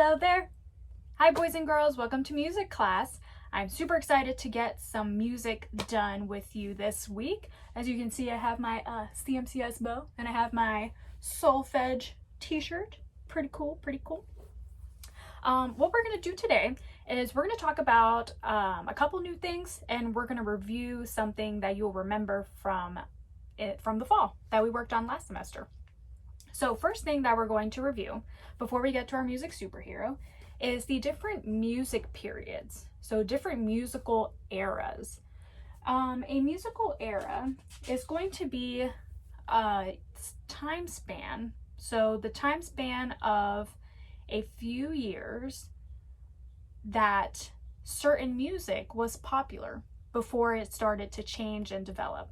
Hello there. Hi boys and girls, welcome to music class. I'm super excited to get some music done with you this week. As you can see, I have my CMCS bow and I have my Solfege t-shirt. Pretty cool, pretty cool. What we're going to do today is we're going to talk about a couple new things, and we're going to review something that you'll remember from the fall that we worked on last semester. So first thing that we're going to review before we get to our music superhero is the different music periods. So different musical eras. A musical era is going to be a time span. So the time span of a few years that certain music was popular before it started to change and develop.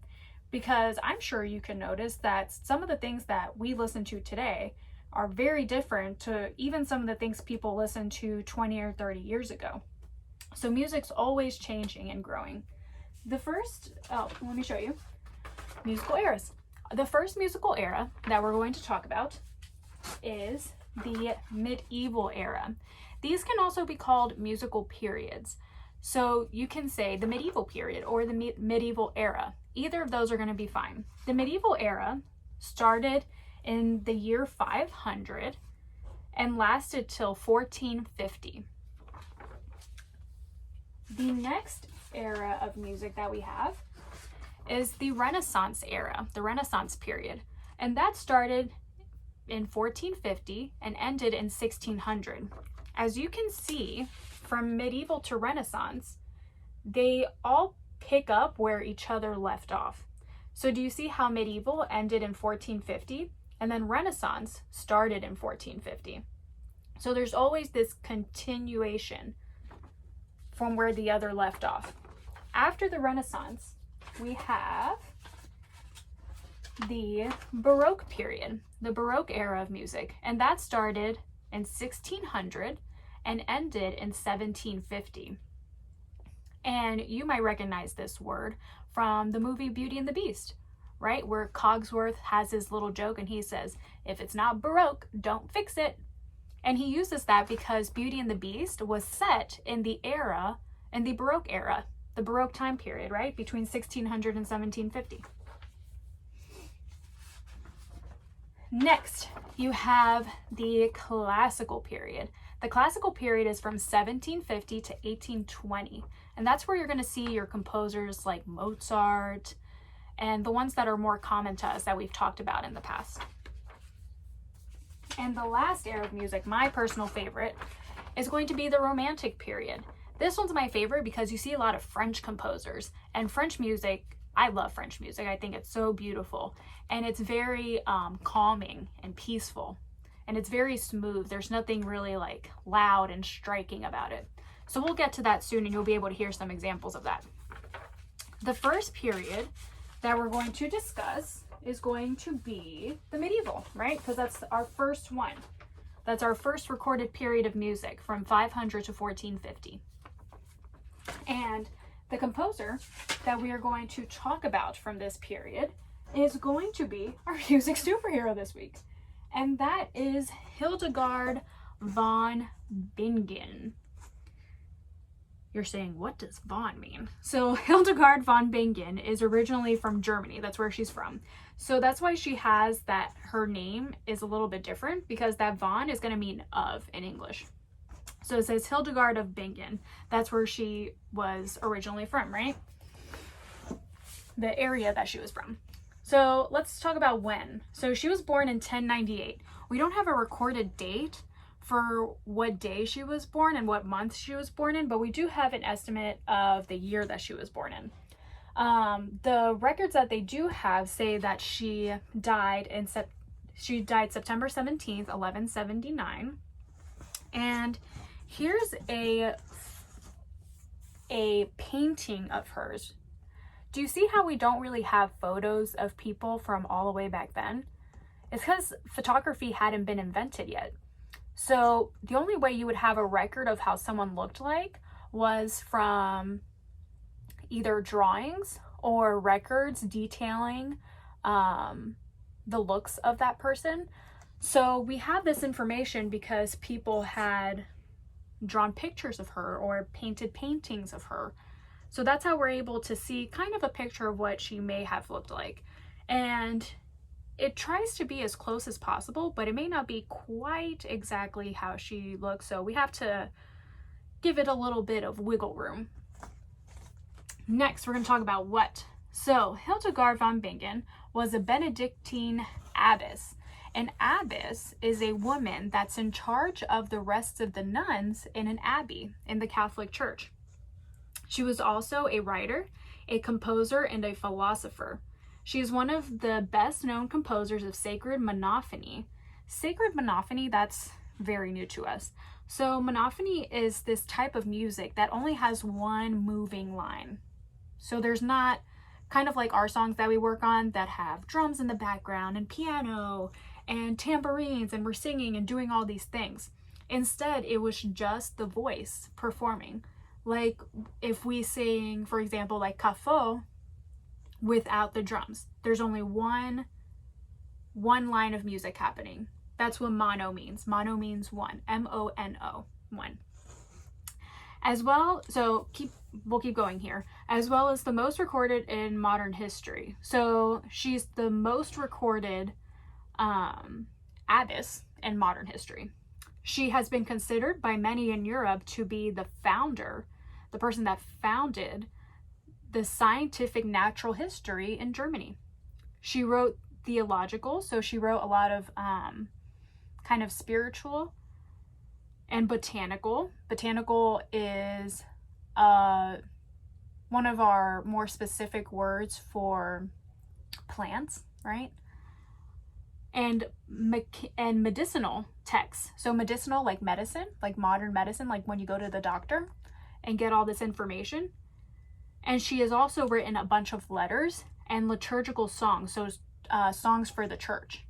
Because I'm sure you can notice that some of the things that we listen to today are very different to even some of the things people listened to 20 or 30 years ago. So music's always changing and growing. Let me show you. Musical eras. The first musical era that we're going to talk about is the medieval era. These can also be called musical periods. So you can say the medieval period or the medieval era. Either of those are going to be fine. The medieval era started in the year 500 and lasted till 1450. The next era of music that we have is the Renaissance era, the Renaissance period. And that started in 1450 and ended in 1600. As you can see, from medieval to Renaissance, they all pick up where each other left off. So do you see how medieval ended in 1450 and then Renaissance started in 1450? So there's always this continuation from where the other left off. After the Renaissance, we have the Baroque period, the Baroque era of music, and that started in 1600 and ended in 1750. And you might recognize this word from the movie Beauty and the Beast, right? Where Cogsworth has his little joke and he says, if it's not Baroque, don't fix it. And he uses that because Beauty and the Beast was set in the Baroque era, the Baroque time period, right? Between 1600 and 1750. Next, you have the classical period. The classical period is from 1750 to 1820, and that's where you're going to see your composers like Mozart and the ones that are more common to us that we've talked about in the past. And the last era of music, my personal favorite, is going to be the Romantic period. This one's my favorite because you see a lot of French composers, and French music, I love French music. I think it's so beautiful, and it's very calming and peaceful. And it's very smooth. There's nothing really like loud and striking about it. So we'll get to that soon and you'll be able to hear some examples of that. The first period that we're going to discuss is going to be the medieval, right? Because that's our first one. That's our first recorded period of music from 500 to 1450. And the composer that we are going to talk about from this period is going to be our music superhero this week. And that is Hildegard von Bingen. You're saying, what does von mean? So Hildegard von Bingen is originally from Germany. That's where she's from. So that's why she has that, her name is a little bit different, because that von is going to mean of in English. So it says Hildegard of Bingen. That's where she was originally from, right? The area that she was from. So let's talk about when. So she was born in 1098. We don't have a recorded date for what day she was born and what month she was born in, but we do have an estimate of the year that she was born in. The records that they do have say that she died September 17th, 1179. And here's a painting of hers. Do you see how we don't really have photos of people from all the way back then? It's because photography hadn't been invented yet. So the only way you would have a record of how someone looked like was from either drawings or records detailing the looks of that person. So we have this information because people had drawn pictures of her or painted paintings of her. So that's how we're able to see kind of a picture of what she may have looked like. And it tries to be as close as possible, but it may not be quite exactly how she looks. So we have to give it a little bit of wiggle room. Next, we're going to talk about what. So Hildegard von Bingen was a Benedictine abbess. An abbess is a woman that's in charge of the rest of the nuns in an abbey in the Catholic Church. She was also a writer, a composer, and a philosopher. She is one of the best known composers of sacred monophony. Sacred monophony, that's very new to us. So monophony is this type of music that only has one moving line. So there's not kind of like our songs that we work on that have drums in the background and piano and tambourines and we're singing and doing all these things. Instead, it was just the voice performing. Like if we sing, for example, like Kafo without the drums, there's only one line of music happening. That's what mono means. Mono means one, M-O-N-O, one. As well, so we'll keep going here, as well as the most recorded in modern history. So she's the most recorded abbess in modern history. She has been considered by many in Europe to be the founder, the person that founded the scientific natural history in Germany. She wrote theological, so she wrote a lot of kind of spiritual and botanical. Botanical is one of our more specific words for plants, right? And medicinal texts. So medicinal, like medicine, like modern medicine, like when you go to the doctor and get all this information. And she has also written a bunch of letters and liturgical songs, so songs for the church.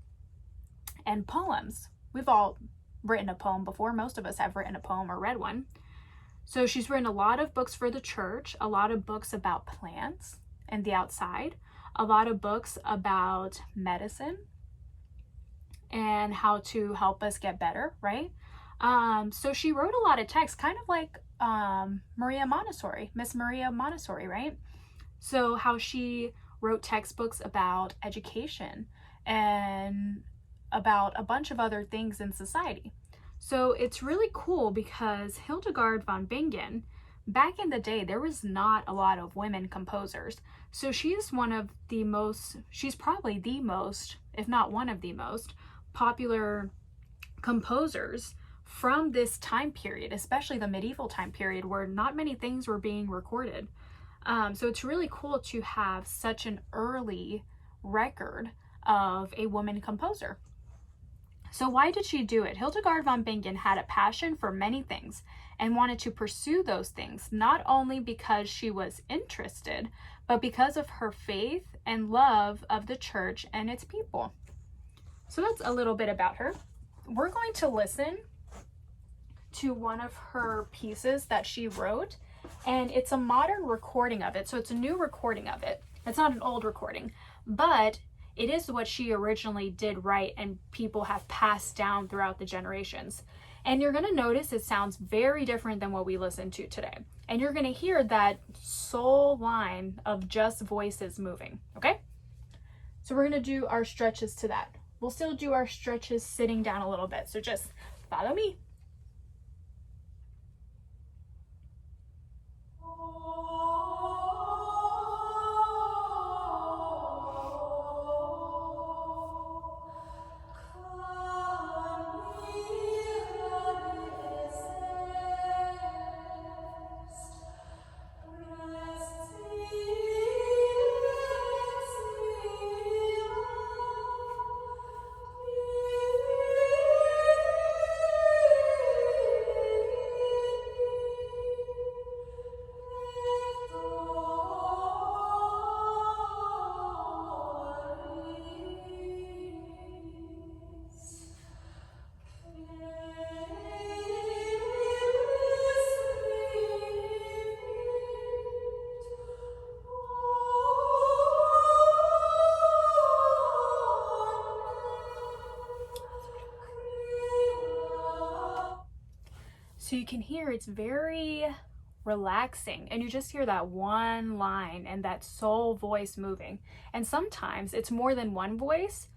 And poems. We've all written a poem before. Most of us have written a poem or read one. So she's written a lot of books for the church, a lot of books about plants and the outside, a lot of books about medicine and how to help us get better, right? So she wrote a lot of texts, kind of like Maria Montessori, Miss Maria Montessori, right? So how she wrote textbooks about education and about a bunch of other things in society. So it's really cool because Hildegard von Bingen, back in the day, there was not a lot of women composers. So she's one of the most, she's probably the most, if not one of the most popular composers from this time period, especially the medieval time period where not many things were being recorded. So it's really cool to have such an early record of a woman composer. So why did she do it? Hildegard von Bingen had a passion for many things and wanted to pursue those things, not only because she was interested, but because of her faith and love of the church and its people. So that's a little bit about her. We're going to listen to one of her pieces that she wrote, and it's a modern recording of it. So it's a new recording of it. It's not an old recording, but it is what she originally did write and people have passed down throughout the generations. And you're going to notice it sounds very different than what we listen to today. And you're going to hear that sole line of just voices moving, okay? So we're going to do our stretches to that. We'll still do our stretches sitting down a little bit, so just follow me. you can hear it's very relaxing, and you just hear that one line and that soul voice moving. And sometimes it's more than one voice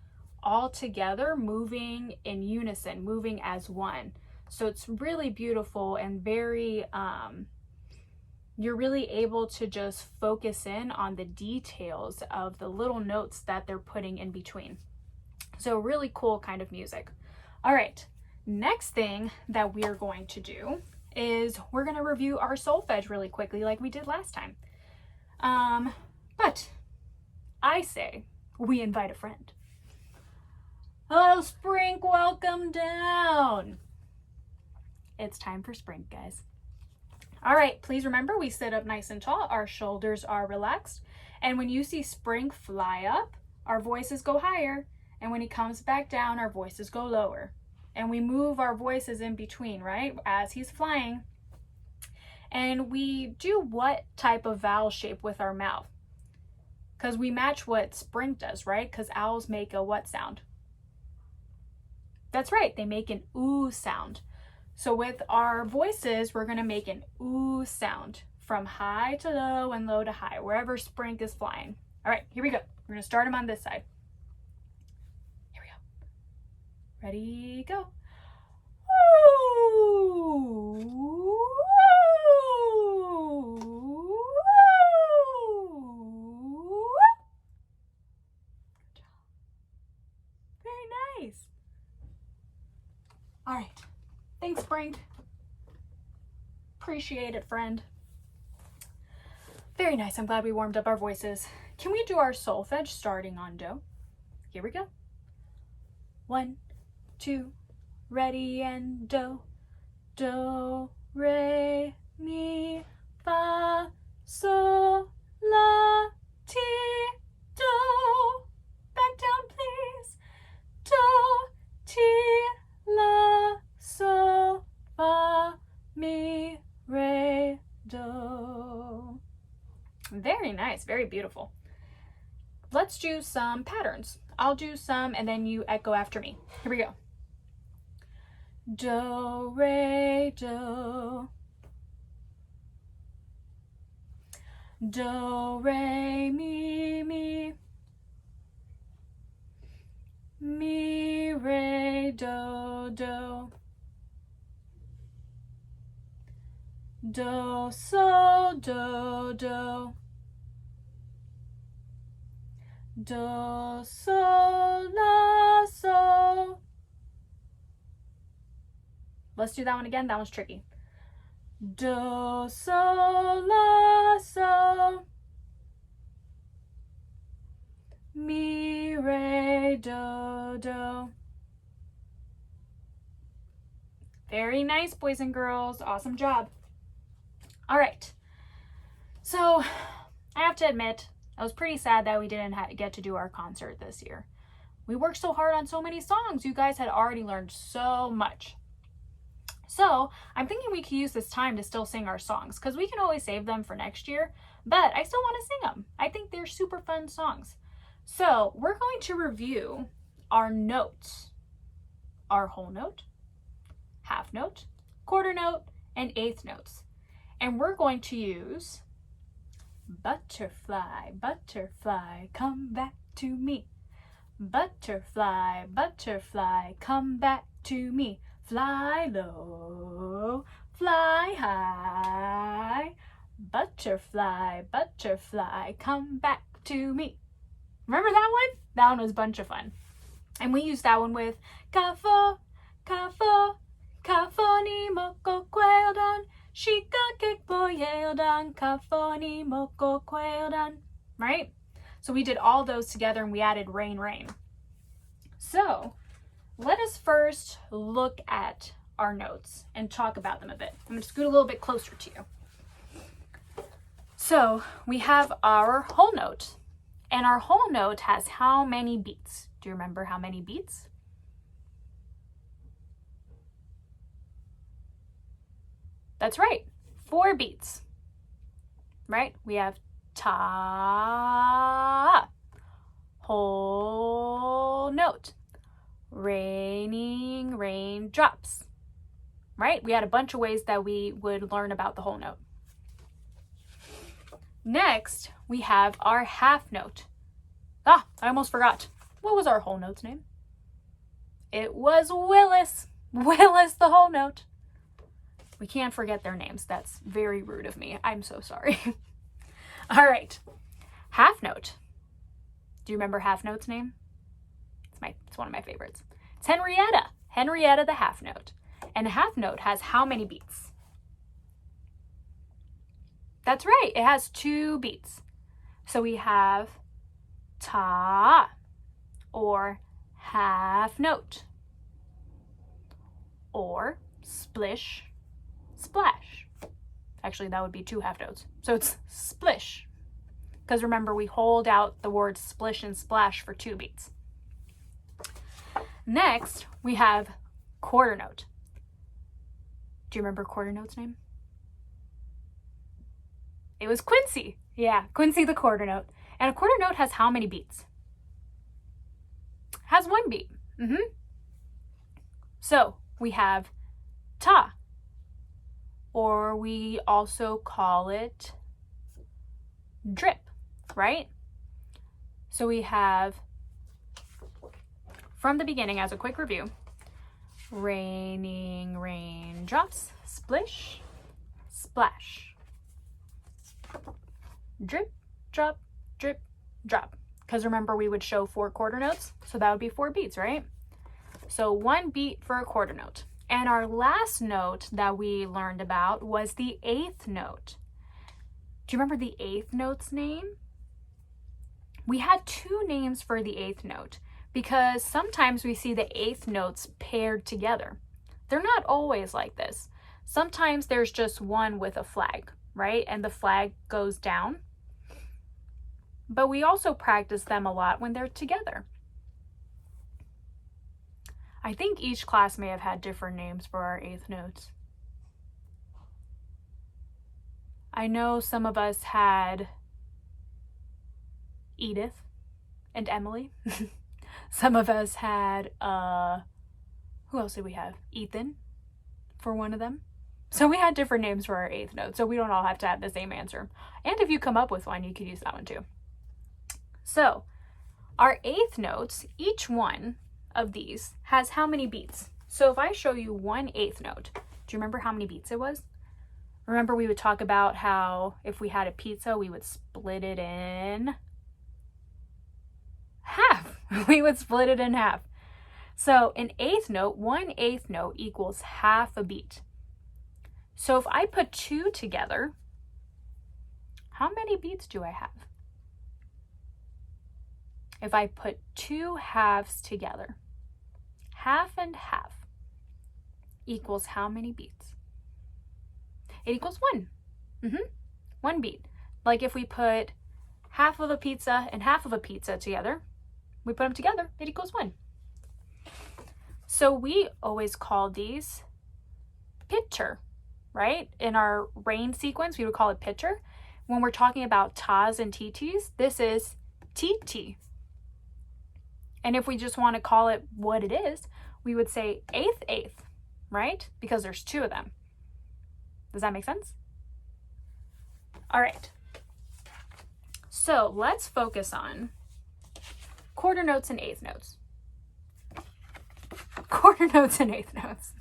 all together moving in unison, moving as one. So it's really beautiful and very you're really able to just focus in on the details of the little notes that they're putting in between. So really cool kind of music. All right, next thing that we are going to do is we're going to review our solfege really quickly like we did last time. But I say we invite a friend. Hello, Sprink, welcome down. It's time for Sprink, guys. All right, please remember we sit up nice and tall, our shoulders are relaxed, and when you see Sprink fly up, our voices go higher, and when he comes back down, our voices go lower. And we move our voices in between, right, as he's flying. And we do what type of vowel shape with our mouth? Because we match what Sprink does, right? Because owls make a what sound? That's right, they make an ooh sound. So with our voices, we're going to make an ooh sound from high to low and low to high, wherever Sprink is flying. All right, here we go. We're going to start him on this side. Here we go. Ready, go. Ooh, ooh, ooh. Good job. Very nice. All right. Thanks, Sprink. Appreciate it, friend. Very nice. I'm glad we warmed up our voices. Can we do our solfege starting on do? Here we go. 1, 2, ready, and do. Do, re, mi, fa, sol, la, ti, do. Back down, please. Do, ti, la, sol, fa, mi, re, do. Very nice, very beautiful. Let's do some patterns. I'll do some and then you echo after me. Here we go. Do, re, do. Do, re, mi, mi. Mi, re, do, do. Do, sol, do, do. Do, sol, la, sol. Let's do that one again. That one's tricky. Do, sol, la, sol. Mi, re, do, do. Very nice, boys and girls. Awesome job. All right. So I have to admit, I was pretty sad that we didn't get to do our concert this year. We worked so hard on so many songs. You guys had already learned so much. So I'm thinking we could use this time to still sing our songs because we can always save them for next year, but I still want to sing them. I think they're super fun songs. So we're going to review our notes, our whole note, half note, quarter note, and eighth notes. And we're going to use butterfly, butterfly, come back to me. Butterfly, butterfly, come back to me. Fly low, fly high. Butterfly, butterfly, come back to me. Remember that one? That one was a bunch of fun. And we used that one with kafo, kafo, kafo ni moko kweodan. Shika kek boyeodan, kafo ni moko kweodan. Right? So we did all those together and we added rain, rain. So let us first look at our notes and talk about them a bit. I'm going to scoot a little bit closer to you. So we have our whole note, and our whole note has how many beats? Do you remember how many beats? That's right, 4 beats, right? We have ta, whole note. Raining raindrops. right? We had a bunch of ways that we would learn about the whole note. Next, we have our half note. I almost forgot. What was our whole note's name? It was Willis. Willis, the whole note. We can't forget their names. That's very rude of me. I'm so sorry. All right. Half note. Do you remember half note's name? It's one of my favorites. It's Henrietta. Henrietta the half note. And a half note has how many beats? That's right. It has 2 beats. So we have ta, or half note, or splish, splash. Actually, that would be 2 half notes. So it's splish. Because remember, we hold out the words splish and splash for 2 beats. Next, we have quarter note. Do you remember quarter note's name? It was Quincy. Yeah, Quincy the quarter note. And a quarter note has how many beats? Has 1 beat. So we have ta, or we also call it drip, right? So we have, from the beginning as a quick review, raining raindrops, splish, splash. Drip, drop, drip, drop. Because remember, we would show 4 quarter notes, so that would be 4 beats, right? So 1 beat for a quarter note. And our last note that we learned about was the 8th note. Do you remember the 8th note's name? We had 2 names for the 8th note because sometimes we see the 8th notes paired together. They're not always like this. Sometimes there's just one with a flag, right? And the flag goes down. But we also practice them a lot when they're together. I think each class may have had different names for our 8th notes. I know some of us had Edith and Emily. Some of us had, who else did we have? Ethan for one of them. So we had different names for our 8th note, so we don't all have to have the same answer. And if you come up with one, you could use that one too. So our 8th notes, each one of these has how many beats? So if I show you one 8th note, do you remember how many beats it was? Remember we would talk about how if we had a pizza, we would split it in half. We would split it in half. So an 8th note, one 8th note equals half a beat. So if I put 2 together, how many beats do I have? If I put 2 halves together, half and half equals how many beats? It equals 1. 1 beat. Like if we put half of a pizza and half of a pizza together, we put them together, it equals 1. So we always call these pitcher, right? In our rain sequence, we would call it pitcher. When we're talking about tas and tts, this is tt. And if we just want to call it what it is, we would say 8th, right? Because there's 2 of them. Does that make sense? All right. So let's focus on quarter notes and 8th notes. Quarter notes and 8th notes.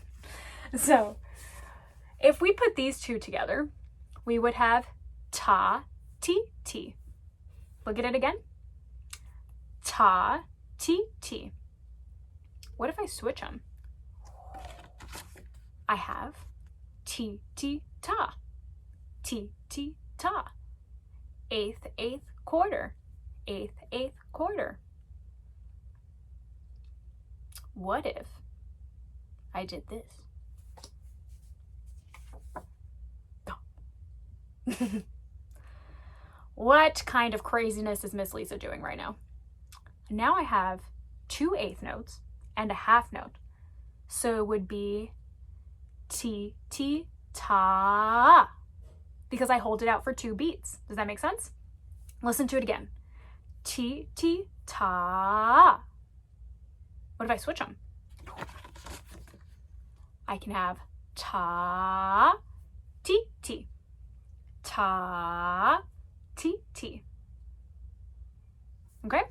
So if we put these 2 together, we would have ta, ti, ti. Look at it again. Ta, ti, ti. What if I switch them? I have ti, ti, ta. Ti, ti, ta. 8th quarter. 8th quarter. What if I did this? What kind of craziness is Miss Lisa doing right now? Now I have 2 8th notes and a half note. So it would be ti, ti, ta. Because I hold it out for 2 beats. Does that make sense? Listen to it again. Ti, ti, ta. What if I switch them? I can have ta, ti, ti. Ta, ti, ti. Okay?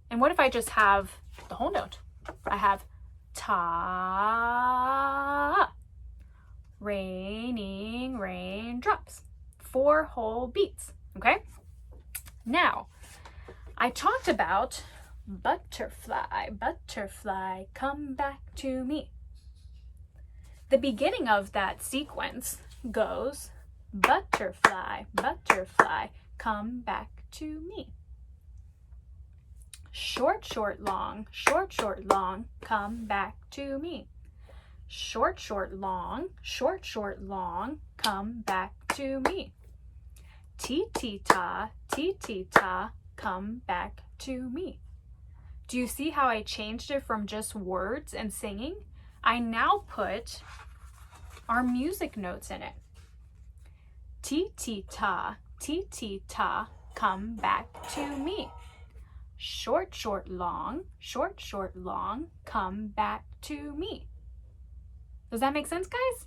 And what if I just have the whole note? I have ta, raining raindrops. 4 whole beats. Okay? Now, I talked about butterfly, butterfly, come back to me. The beginning of that sequence goes butterfly, butterfly, come back to me. Short, short, long, come back to me. Short, short, long, come back to me. Ti-ti-ta, come back to me. Do you see how I changed it from just words and singing? I now put our music notes in it. Ti-ti-ta, come back to me. Short, short, long, come back to me. Does that make sense, guys?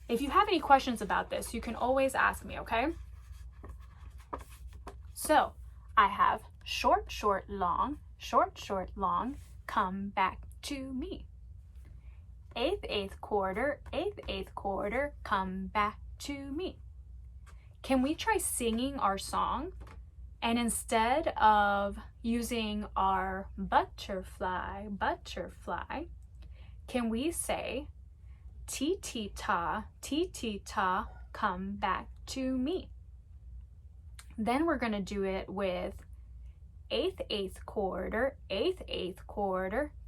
If you have any questions about this, you can always ask me, okay? So, I have short, short, long, come back to me. Eighth quarter, come back to me. Can we try singing our song? And instead of using our butterfly, can we say ti-ti-ta, come back to me? Then we're going to do it with eighth quarter,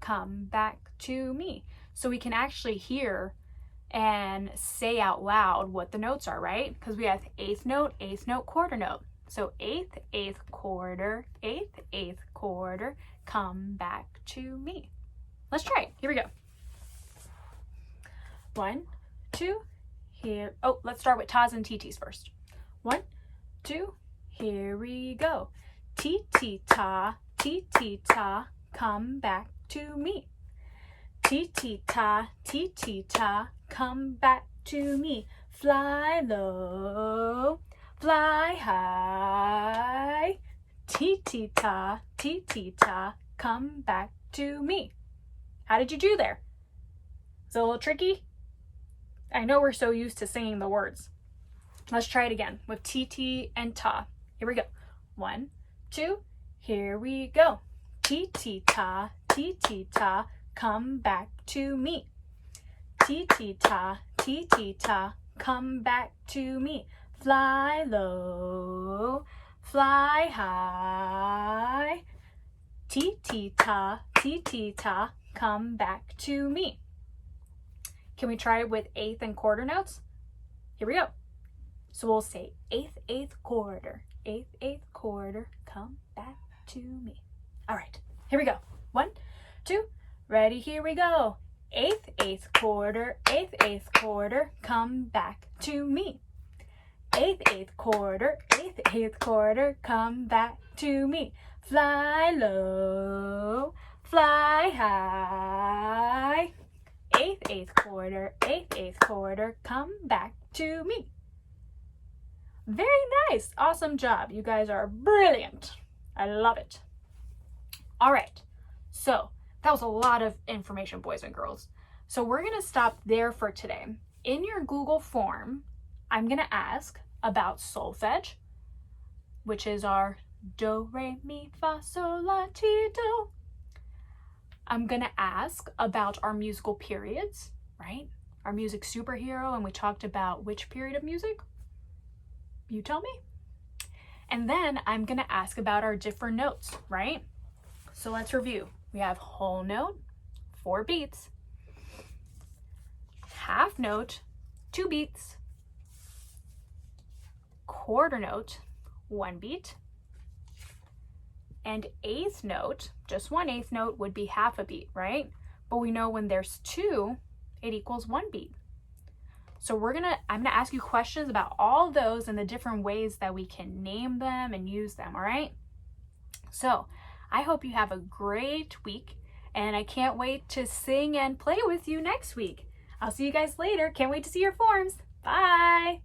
come back to me. So we can actually hear and say out loud what the notes are, right? Because we have eighth note, quarter note. So eighth quarter, come back to me. Let's try it. Here we go. 1, 2, here. Oh, let's start with tas and titis first. 1, 2, here we go. Ti-ti-ta, come back to me. Ti-ti-ta, come back to me. Fly low, fly high. Ti-ti-ta, come back to me. How did you do there? Is it a little tricky? I know we're so used to singing the words. Let's try it again with ti and ta. Here we go. 1, 2, here we go. Ti-ti-ta, come back to me. Ti-ti-ta, come back to me. Fly low, fly high. Ti-ti-ta, come back to me. Can we try it with eighth and quarter notes? Here we go. So we'll say eighth quarter, come back to me. All right, here we go. 1, 2, ready, here we go. Eighth quarter, come back to me. Eighth quarter, come back to me. Fly low, fly high. Eighth quarter, come back to me. Very nice. Awesome job. You guys are brilliant. I love it. All right. So that was a lot of information, boys and girls. So we're going to stop there for today. In your Google form, I'm going to ask about solfege, which is our do, re, mi, fa, sol, la, ti, do. I'm going to ask about our musical periods, right? Our music superhero, and we talked about which period of music? You tell me. And then I'm going to ask about our different notes, right? So let's review. We have whole note, 4 beats. Half note, 2 beats. Quarter note, 1 beat. And eighth note, just 1 eighth note would be half a beat, right? But we know when there's 2, it equals 1 beat. So I'm gonna ask you questions about all those and the different ways that we can name them and use them, all right? So I hope you have a great week, and I can't wait to sing and play with you next week. I'll see you guys later. Can't wait to see your forms. Bye!